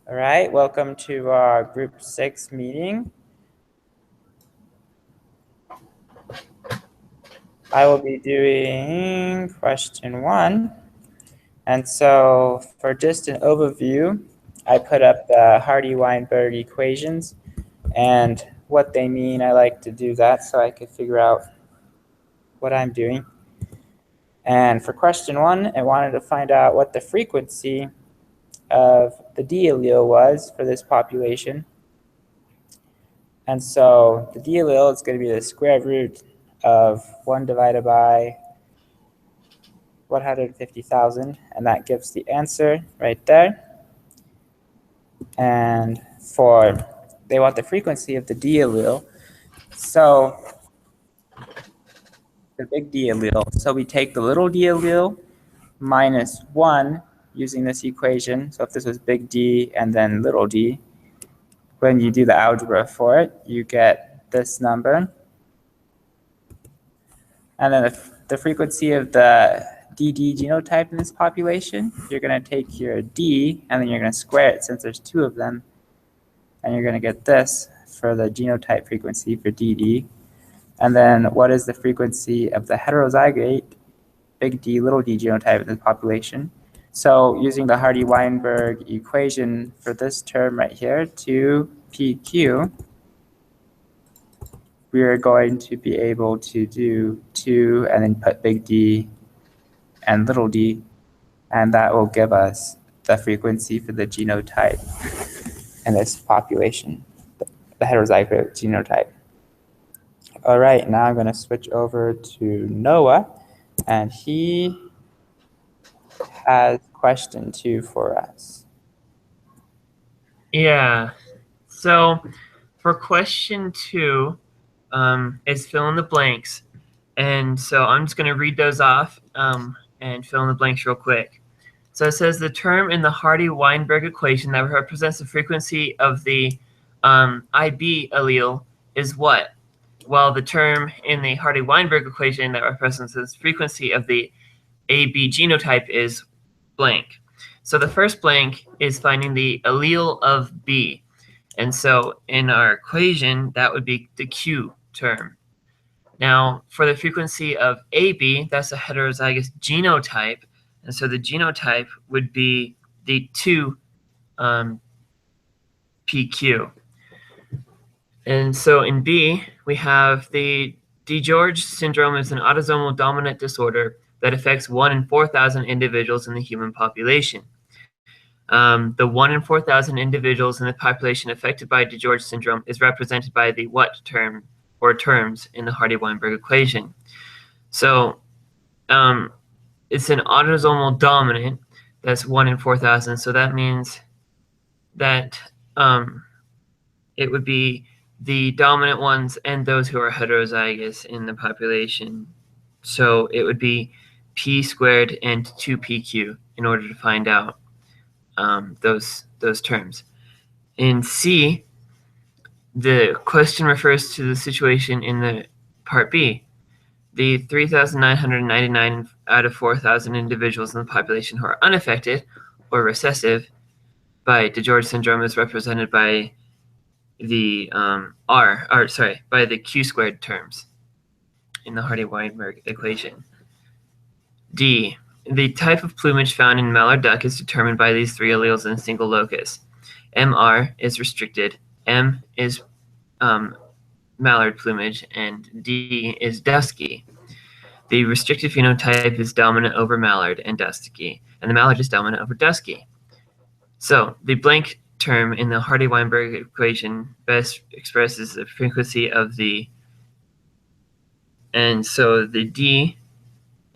All right, welcome to our Group 6 meeting. I will be doing question 1. And so for just an overview, I put up the Hardy-Weinberg equations and what they mean. I like to do that so I could figure out what I'm doing. And for question 1, I wanted to find out what the frequency of the D allele was for this population. And so the D allele is going to be the square root of 1 divided by 150,000, and that gives the answer right there. And they want the frequency of the D allele. So the big D allele. So we take the little D allele minus 1 using this equation. So if this was big D and then little d, when you do the algebra for it, you get this number. And then the frequency of the DD genotype in this population, you're going to take your D and then you're going to square it since there's 2 of them. And you're going to get this for the genotype frequency for DD. And then what is the frequency of the heterozygote big D, little d genotype in this population? So using the Hardy-Weinberg equation for this term right here, 2pq, we are going to be able to do 2 and then put big D and little d, and that will give us the frequency for the genotype in this population, the heterozygote genotype. All right, now I'm going to switch over to Noah, and he has question 2 for us. Yeah, so for question 2 is fill in the blanks. And so I'm just going to read those off and fill in the blanks real quick. So it says the term in the Hardy-Weinberg equation that represents the frequency of the IB allele is what? Well, the term in the Hardy-Weinberg equation that represents the frequency of the AB genotype is blank. So the first blank is finding the allele of B. And so in our equation, that would be the Q term. Now, for the frequency of AB, that's a heterozygous genotype. And so the genotype would be the 2 PQ. And so in B, we have the DiGeorge syndrome is an autosomal dominant disorder that affects 1 in 4,000 individuals in the human population. The 1 in 4,000 individuals in the population affected by DiGeorge syndrome is represented by the what term or terms in the Hardy-Weinberg equation. So it's an autosomal dominant, that's 1 in 4,000. So that means that it would be the dominant ones and those who are heterozygous in the population. So it would be p squared and 2pq in order to find out those terms. In C, the question refers to the situation in the part B. The 3,999 out of 4,000 individuals in the population who are unaffected or recessive by DiGeorge syndrome is represented by the by the Q squared terms in the Hardy-Weinberg equation. D, the type of plumage found in mallard duck is determined by these 3 alleles in a single locus. MR is restricted, M is mallard plumage, and D is dusky. The restricted phenotype is dominant over mallard and dusky, and the mallard is dominant over dusky. So the blank term in the Hardy-Weinberg equation best expresses the frequency of the, and so the D,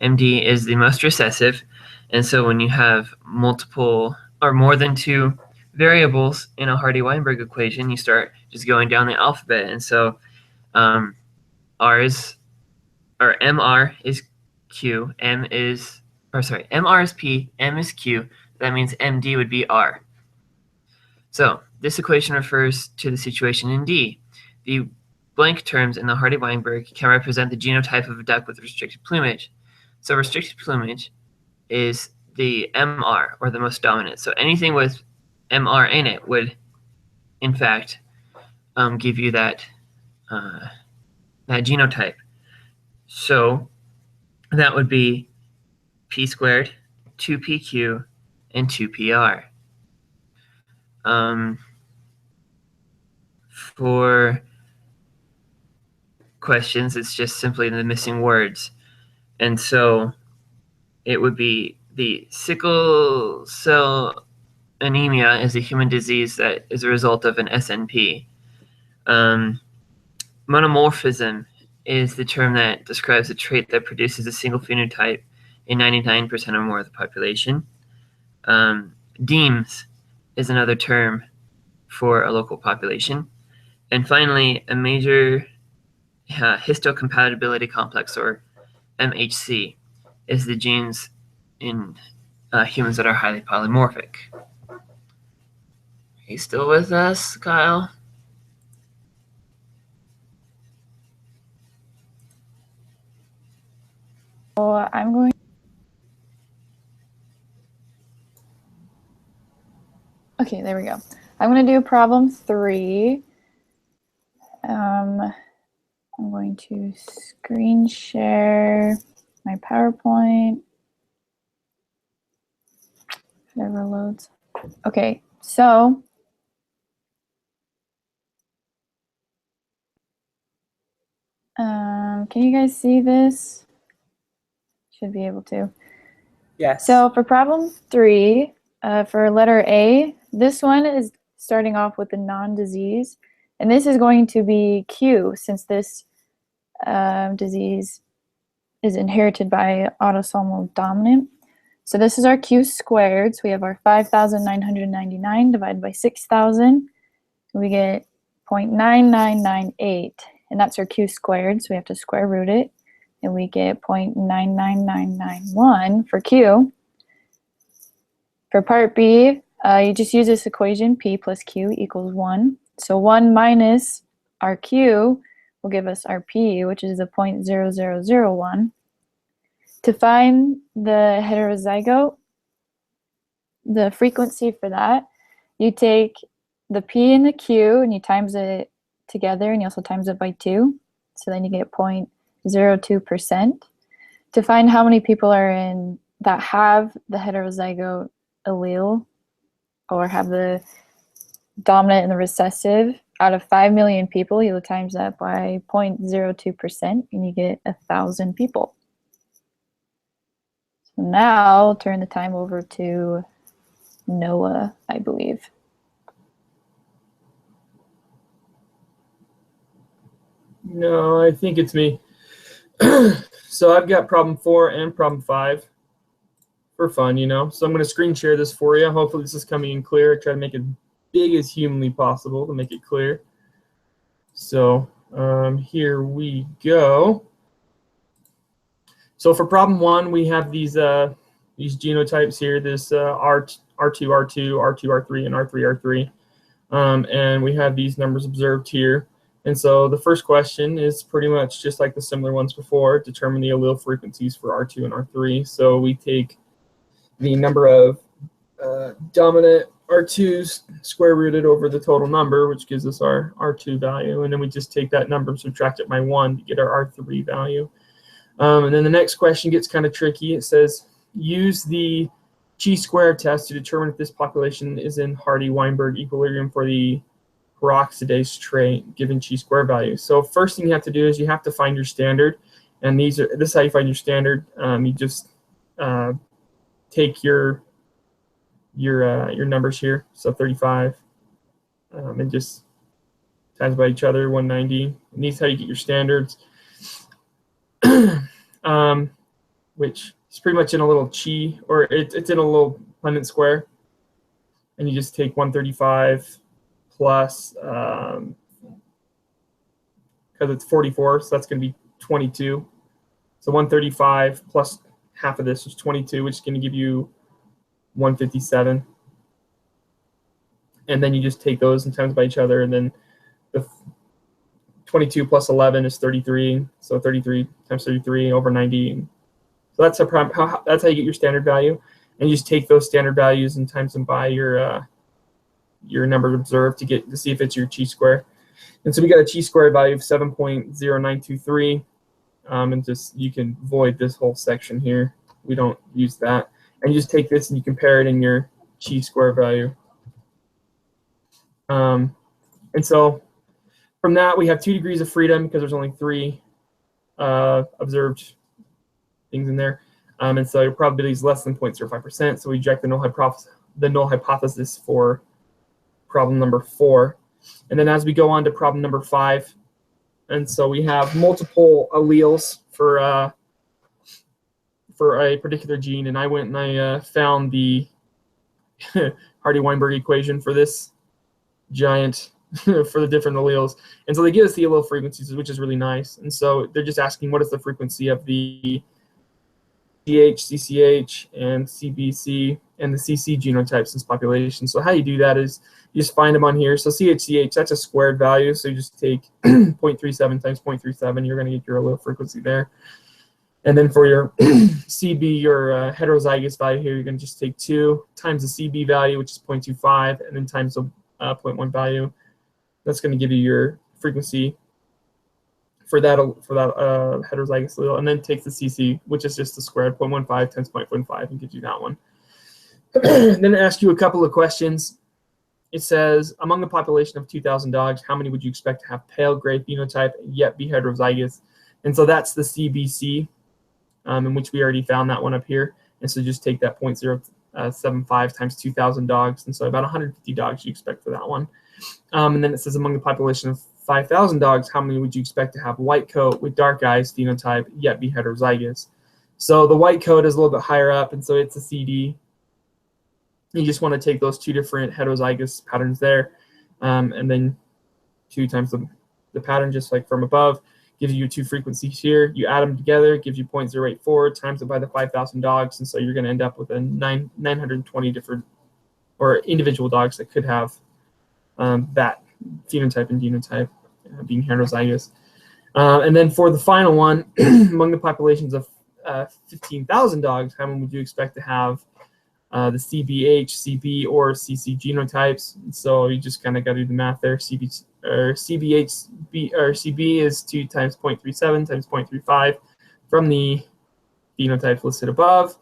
MD is the most recessive, and so when you have multiple or more than 2 variables in a Hardy-Weinberg equation, you start just going down the alphabet, and so MR is Q, MR is P, M is Q. That means MD would be R. So this equation refers to the situation in D. The blank terms in the Hardy-Weinberg can represent the genotype of a duck with restricted plumage. So restricted plumage is the MR, or the most dominant. So anything with MR in it would, in fact, give you that that genotype. So that would be P squared, 2PQ, and 2PR. For questions, it's just simply the missing words. And so it would be the sickle cell anemia is a human disease that is a result of an SNP. Monomorphism is the term that describes a trait that produces a single phenotype in 99% or more of the population. DEAMS is another term for a local population. And finally, a major histocompatibility complex, or MHC, is the genes in humans that are highly polymorphic. Are you still with us, Kyle? So I'm going. Okay, there we go. I'm going to do problem 3. I'm going to screen share my PowerPoint. If it ever loads. Okay, so can you guys see this? Should be able to. Yes. So for problem 3, for letter A, this one is starting off with the non-disease, and this is going to be Q, since this disease is inherited by autosomal dominant. So this is our Q squared. So we have our 5,999 divided by 6,000. We get 0.9998, and that's our Q squared. So we have to square root it, and we get 0.999991 for Q. For part B, you just use this equation, P plus Q equals 1. So 1 minus our Q will give us our P, which is a 0.0001. To find the heterozygote, the frequency for that, you take the P and the Q and you times it together, and you also times it by 2. So then you get 0.02%. To find how many people are in that have the heterozygote allele, or have the dominant and the recessive, out of 5 million people, you'll times that by 0.02%, and you get 1,000 people. So now I'll turn the time over to Noah, I believe. No, I think it's me. So I've got problem 4 and problem 5 for fun, you know. So I'm going to screen share this for you. Hopefully this is coming in clear. I try to make it big as humanly possible to make it clear. So here we go. So for problem 1, we have these genotypes here, this R2, R2, R2, R3, and R3, R3. And we have these numbers observed here. And so the first question is pretty much just like the similar ones before, determine the allele frequencies for R2 and R3. So we take the number of dominant R2s square rooted over the total number, which gives us our R2 value. And then we just take that number, subtract it by 1 to get our R3 value. And then the next question gets kind of tricky. It says, use the chi-square test to determine if this population is in Hardy-Weinberg equilibrium for the peroxidase trait given chi-square value. So first thing you have to do is you have to find your standard. And this is how you find your standard. You just take your numbers here, so 35, and just times by each other, 190. And these is how you get your standards, which is pretty much in a little chi, or it's in a little Punnett square. And you just take 135 plus, because it's 44, so that's going to be 22. So 135 plus half of this is 22, which is going to give you 157. And then you just take those and times by each other, and then the 22 plus 11 is 33. So 33 times 33 over 90. So that's that's how you get your standard value. And you just take those standard values and times them by your your number observed to see if it's your chi-square. And so we got a chi-square value of 7.0923. And just you can void this whole section here. We don't use that. And you just take this and you compare it in your chi-square value. And so from that, we have 2 degrees of freedom because there's only 3 observed things in there. And so your probability is less than 0.05%. So we reject the null hypothesis for problem number 4. And then as we go on to problem number 5, and so we have multiple alleles for a particular gene, and I went and I found the Hardy-Weinberg equation for this giant for the different alleles. And so they give us the allele frequencies, which is really nice. And so they're just asking what is the frequency of the CH, CCH, and CBC, and the CC genotypes in this population. So how you do that is you just find them on here. So CHCH, that's a squared value. So you just take 0.37 times 0.37. You're going to get your allele frequency there. And then for your CB, your heterozygous value here, you're going to just take 2 times the CB value, which is 0.25, and then times the 0.1 value. That's going to give you your frequency for that heterozygous allele, and then takes the CC, which is just the squared 0.15 times 0.15, and gives you that one. Then it asks you a couple of questions. It says, among a population of 2,000 dogs, how many would you expect to have pale gray phenotype yet be heterozygous? And so that's the CBC, in which we already found that one up here. And so just take that 0.075 times 2,000 dogs. And so about 150 dogs you expect for that one. And then it says, among the population of 5,000 dogs, how many would you expect to have white coat with dark eyes phenotype yet be heterozygous? So the white coat is a little bit higher up, and so it's a CD. You just want to take those 2 different heterozygous patterns there, and then 2 times the pattern, just like from above, gives you 2 frequencies here. You add them together, it gives you 0.084, times it by the 5,000 dogs, and so you're going to end up with a 920 different or individual dogs that could have that phenotype and genotype being heterozygous. And then for the final one, among the populations of 15,000 dogs, how many would you expect to have the CBH, CB, or CC genotypes? So you just kind of got to do the math there. CBH or CB is 2 times 0.37 times 0.35 from the phenotypes listed above.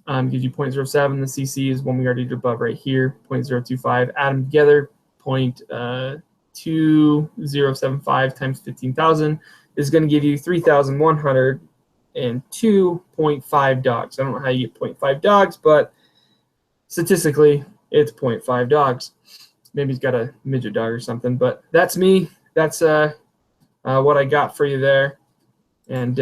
Gives you 0.07. The CC is one we already did above right here, 0.025. Add them together, 0.2075 times 15,000 is going to give you 3,102.5 dogs. I don't know how you get 0.5 dogs, but statistically, it's 0.5 dogs. Maybe he's got a midget dog or something, but that's me. That's what I got for you there. And